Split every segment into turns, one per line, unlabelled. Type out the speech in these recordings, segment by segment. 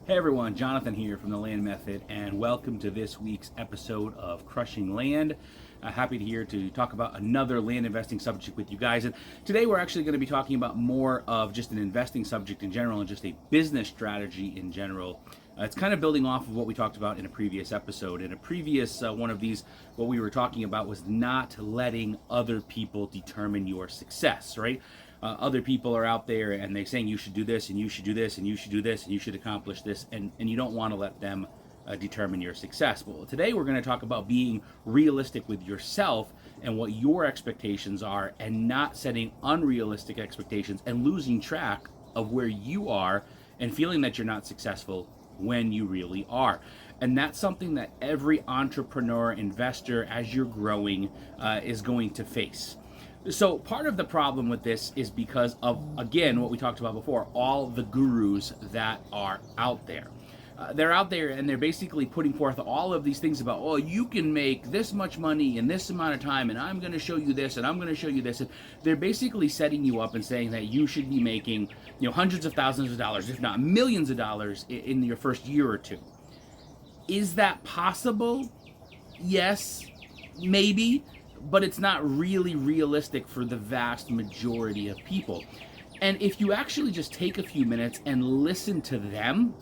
Hey everyone, Jonathan here from The Land Method, and welcome to this week's episode of Crushing Land. Happy to here to talk about another land investing subject with you guys. And today we're actually going to be talking about more of just an investing subject in general and just a business strategy in general. It's kind of building off of what we talked about in a previous episode. In a previous one of these, what we were talking about was not letting other people determine your success, right? Other people are out there and they're saying you should do this and you should do this and you should do this and you should accomplish this, and you don't want to let them determine your success. Well, today we're going to talk about being realistic with yourself and what your expectations are, and not setting unrealistic expectations and losing track of where you are and feeling that you're not successful when you really are. And that's something that every entrepreneur, investor, as you're growing, is going to face. So part of the problem with this is because of, again, what we talked about before, all the gurus that are out there. They're out there and they're basically putting forth all of these things about, oh, you can make this much money in this amount of time, and I'm going to show you this, and I'm going to show you this. And they're basically setting you up and saying that you should be making, hundreds of thousands of dollars, if not millions of dollars, in your first year or two. Is that possible? Yes, maybe. But it's not really realistic for the vast majority of people. And if you actually just take a few minutes and listen to them,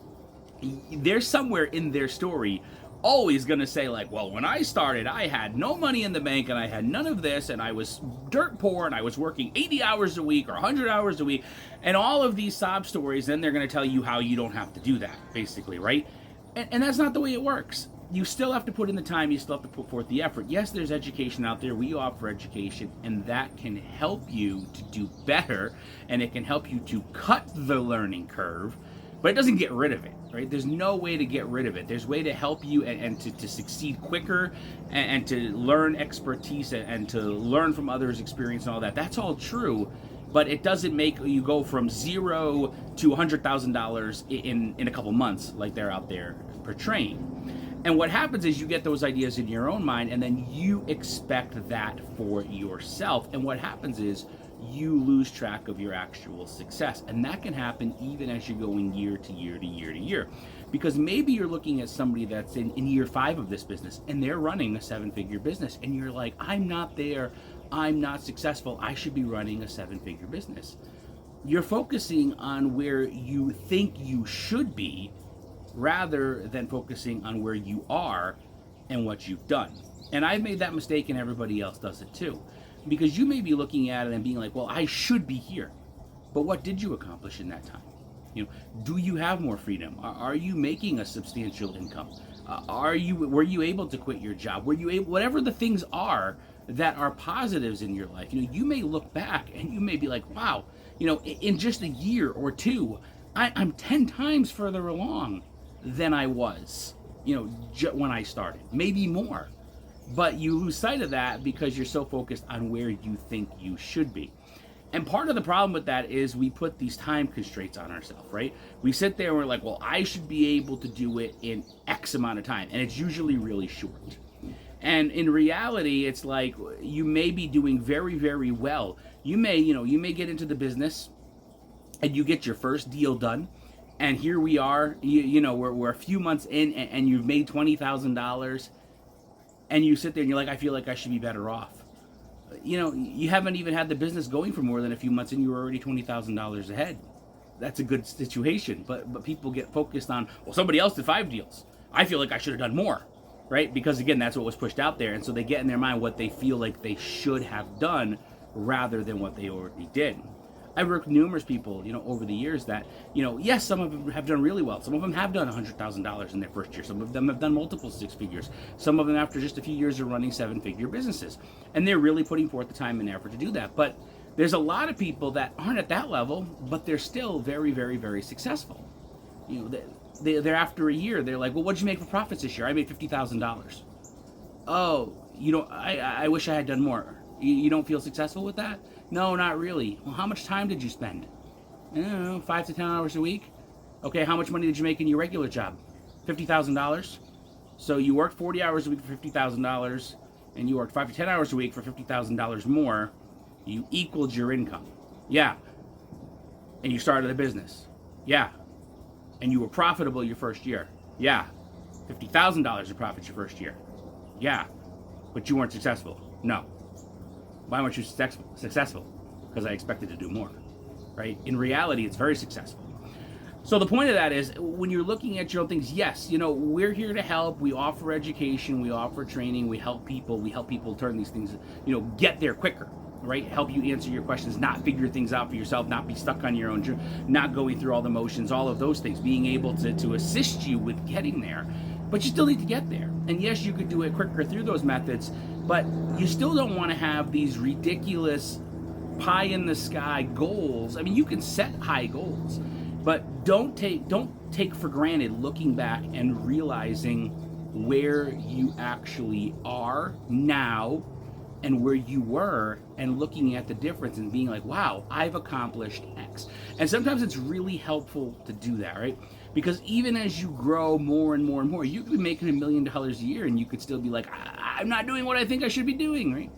they're somewhere in their story always going to say, like, well, when I started, I had no money in the bank and I had none of this, and I was dirt poor and I was working 80 hours a week or 100 hours a week, and all of these sob stories. Then they're going to tell you how you don't have to do that, basically, right? And that's not the way it works. You still have to put in the time, you still have to put forth the effort. Yes, there's education out there. We offer education, and that can help you to do better, and it can help you to cut the learning curve, but it doesn't get rid of it, right? There's no way to get rid of it. There's a way to help you and to succeed quicker, and to learn expertise and to learn from others' experience and all that. That's all true, but it doesn't make you go from zero to $100,000 in a couple months like they're out there portraying. And what happens is you get those ideas in your own mind, and then you expect that for yourself. And what happens is you lose track of your actual success. And that can happen even as you're going year to year to year to year. Because maybe you're looking at somebody that's in year 5 of this business, and they're running a 7-figure business. And you're like, I'm not there. I'm not successful. I should be running a 7-figure business. You're focusing on where you think you should be, rather than focusing on where you are and what you've done. And I've made that mistake, and everybody else does it too. Because you may be looking at it and being like, well, I should be here. But what did you accomplish in that time? Do you have more freedom? Are you making a substantial income? Were you able to quit your job? Were you able, whatever the things are that are positives in your life, you may look back and you may be like, wow, in just a year or two, I'm 10 times further along than I was, when I started, maybe more. But you lose sight of that because you're so focused on where you think you should be. And part of the problem with that is we put these time constraints on ourselves, right? We sit there and we're like, well, I should be able to do it in X amount of time. And it's usually really short. And in reality, it's like you may be doing very, very well. You may get into the business and you get your first deal done. And here we are, we're a few months in, and you've made $20,000, and you sit there and you're like, I feel like I should be better off. You haven't even had the business going for more than a few months, and you were already $20,000 ahead. That's a good situation, but people get focused on, well, somebody else did 5 deals. I feel like I should have done more, right? Because again, that's what was pushed out there, and so they get in their mind what they feel like they should have done rather than what they already did. I've worked with numerous people, over the years that, yes, some of them have done really well. Some of them have done $100,000 in their first year. Some of them have done multiple 6 figures. Some of them, after just a few years, are running 7-figure businesses. And they're really putting forth the time and effort to do that. But there's a lot of people that aren't at that level, but they're still very, very, very successful. They're after a year, they're like, well, what did you make for profits this year? I made $50,000. Oh, I wish I had done more. You don't feel successful with that? No, not really. Well, how much time did you spend? I don't know, 5 to 10 hours a week. Okay, how much money did you make in your regular job? $50,000. So you worked 40 hours a week for $50,000, and you worked 5 to 10 hours a week for $50,000 more. You equaled your income. Yeah. And you started a business. Yeah. and you were profitable your first year. Yeah. $50,000 of profits your first year. Yeah. But you weren't successful. No. Why weren't you successful? Because I expected to do more, right? In reality, it's very successful. So the point of that is, when you're looking at your own things, yes, we're here to help. We offer education, we offer training, we help people turn these things, get there quicker, right? Help you answer your questions, not figure things out for yourself, not be stuck on your own journey, not going through all the motions, all of those things, being able to assist you with getting there. But you still need to get there. And yes, you could do it quicker through those methods, but you still don't want to have these ridiculous pie in the sky goals. I mean, you can set high goals, but don't take for granted looking back and realizing where you actually are now and where you were, and looking at the difference and being like, wow, I've accomplished X. And sometimes it's really helpful to do that, right? Because even as you grow more and more and more, you could be making $1 million a year and you could still be like, I'm not doing what I think I should be doing, right?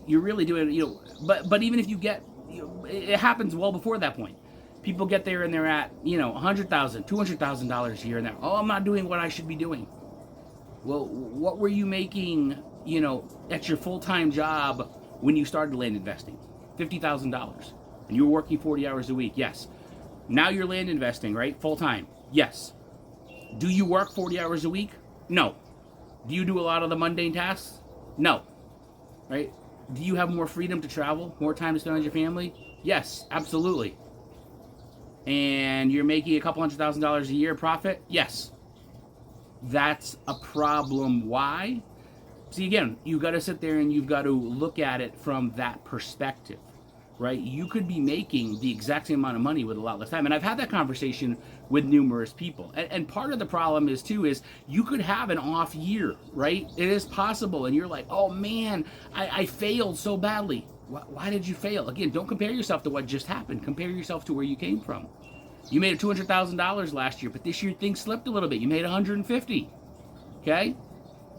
You're really doing, but even if you get, it happens well before that point. People get there and they're at, $100,000, $200,000 a year, and they're, I'm not doing what I should be doing. Well, what were you making, at your full-time job when you started land investing? $50,000. And you were working 40 hours a week, yes. Now you're land investing, right? Full-time, yes. Do you work 40 hours a week? No. Do you do a lot of the mundane tasks? No. Right? Do you have more freedom to travel? More time to spend with your family? Yes, absolutely. And you're making a couple $100,000 a year profit? Yes. That's a problem. Why? See, again, you've got to sit there and you've got to look at it from that perspective, right? You could be making the exact same amount of money with a lot less time. And I've had that conversation with numerous people. And part of the problem is you could have an off year, right? It is possible. And you're like, oh man, I failed so badly. Why did you fail? Again, don't compare yourself to what just happened. Compare yourself to where you came from. You made $200,000 last year, but this year things slipped a little bit. You made $150,000. Okay? You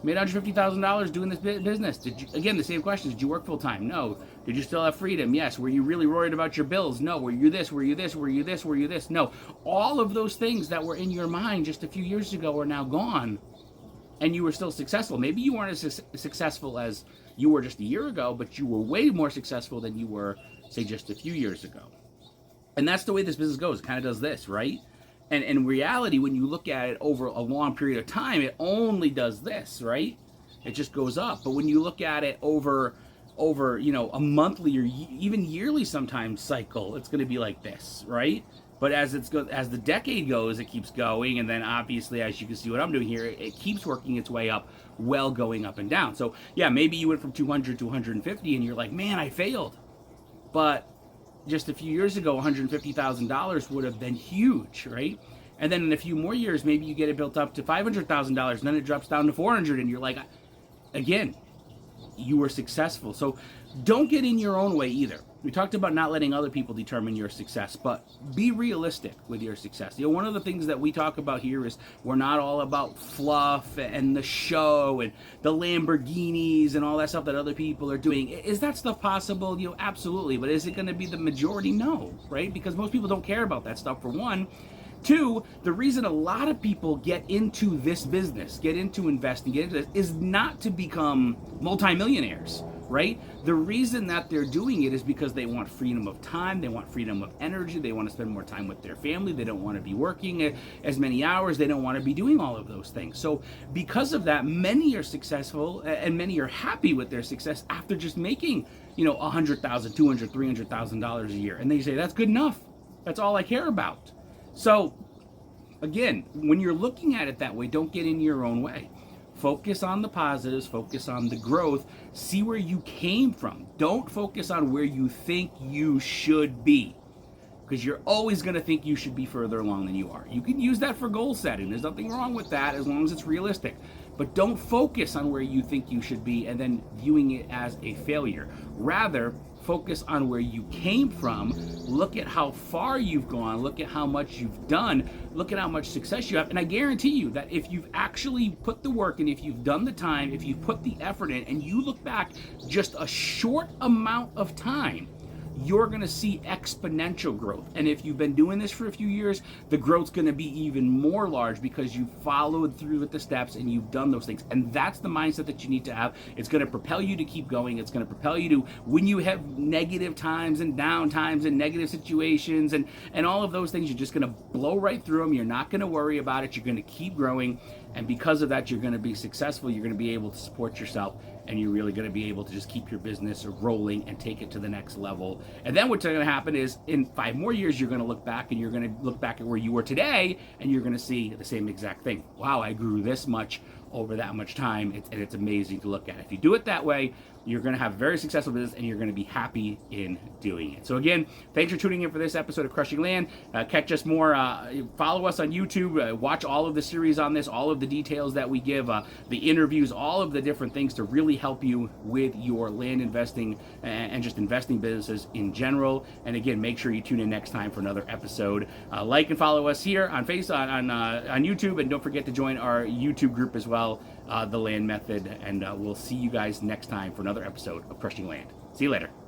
made $150,000 doing this business. Again, the same question. Did you work full time? No. Did you still have freedom? Yes. Were you really worried about your bills? No. Were you this? Were you this? Were you this? Were you this? No. All of those things that were in your mind just a few years ago are now gone, and you were still successful. Maybe you weren't as successful as you were just a year ago, but you were way more successful than you were, say, just a few years ago. And that's the way this business goes. It kind of does this, right? And in reality, when you look at it over a long period of time, it only does this, right? It just goes up. But when you look at it over a monthly or even yearly sometimes cycle, it's going to be like this, right? But as the decade goes, it keeps going, and then obviously, as you can see what I'm doing here, it keeps working its way up, well, going up and down. So yeah, maybe you went from 200 to 150, and you're like, man, I failed. But just a few years ago, $150,000 would have been huge, right? And then in a few more years, maybe you get it built up to $500,000, and then it drops down to 400, and you're like, again, you were successful. So don't get in your own way either. We talked about not letting other people determine your success, but be realistic with your success. One of the things that we talk about here is we're not all about fluff and the show and the Lamborghinis and all that stuff that other people are doing. Is that stuff possible? Absolutely. But is it going to be the majority? No, right? Because most people don't care about that stuff, for one. Two, the reason a lot of people get into this business, get into investing, get into this, is not to become multimillionaires, right? The reason that they're doing it is because they want freedom of time, they want freedom of energy, they want to spend more time with their family, they don't want to be working as many hours, they don't want to be doing all of those things. So because of that, many are successful and many are happy with their success after just making, $100,000, $200,000, $300,000 a year. And they say, that's good enough. That's all I care about. So, again, when you're looking at it that way, don't get in your own way. Focus on the positives, focus on the growth, see where you came from. Don't focus on where you think you should be, because you're always going to think you should be further along than you are. You can use that for goal setting. There's nothing wrong with that as long as it's realistic. But don't focus on where you think you should be and then viewing it as a failure. Rather, focus on where you came from, look at how far you've gone, look at how much you've done, look at how much success you have, and I guarantee you that if you've actually put the work in, if you've done the time, if you've put the effort in, and you look back just a short amount of time, you're going to see exponential growth. And if you've been doing this for a few years, the growth's going to be even more large because you followed through with the steps and you've done those things. And that's the mindset that you need to have. It's going to propel you to keep going. It's going to propel you to, when you have negative times and down times and negative situations and all of those things, you're just going to blow right through them. You're not going to worry about it. You're going to keep growing. And because of that, you're going to be successful. You're going to be able to support yourself, and you're really going to be able to just keep your business rolling and take it to the next level. And then what's going to happen is in 5 more years, you're going to look back and you're going to look back at where you were today, and you're going to see the same exact thing. Wow, I grew this much over that much time, and it's amazing to look at. If you do it that way, you're going to have a very successful business, and you're going to be happy in doing it. So again, thanks for tuning in for this episode of Crushing Land. Catch us more, follow us on YouTube, watch all of the series on this, all of the details that we give, the interviews, all of the different things to really help you with your land investing and just investing businesses in general. And again, make sure you tune in next time for another episode. Like and follow us here on YouTube, and don't forget to join our YouTube group as well, The Land Method. And we'll see you guys next time for another episode of Crushing Land. See you later.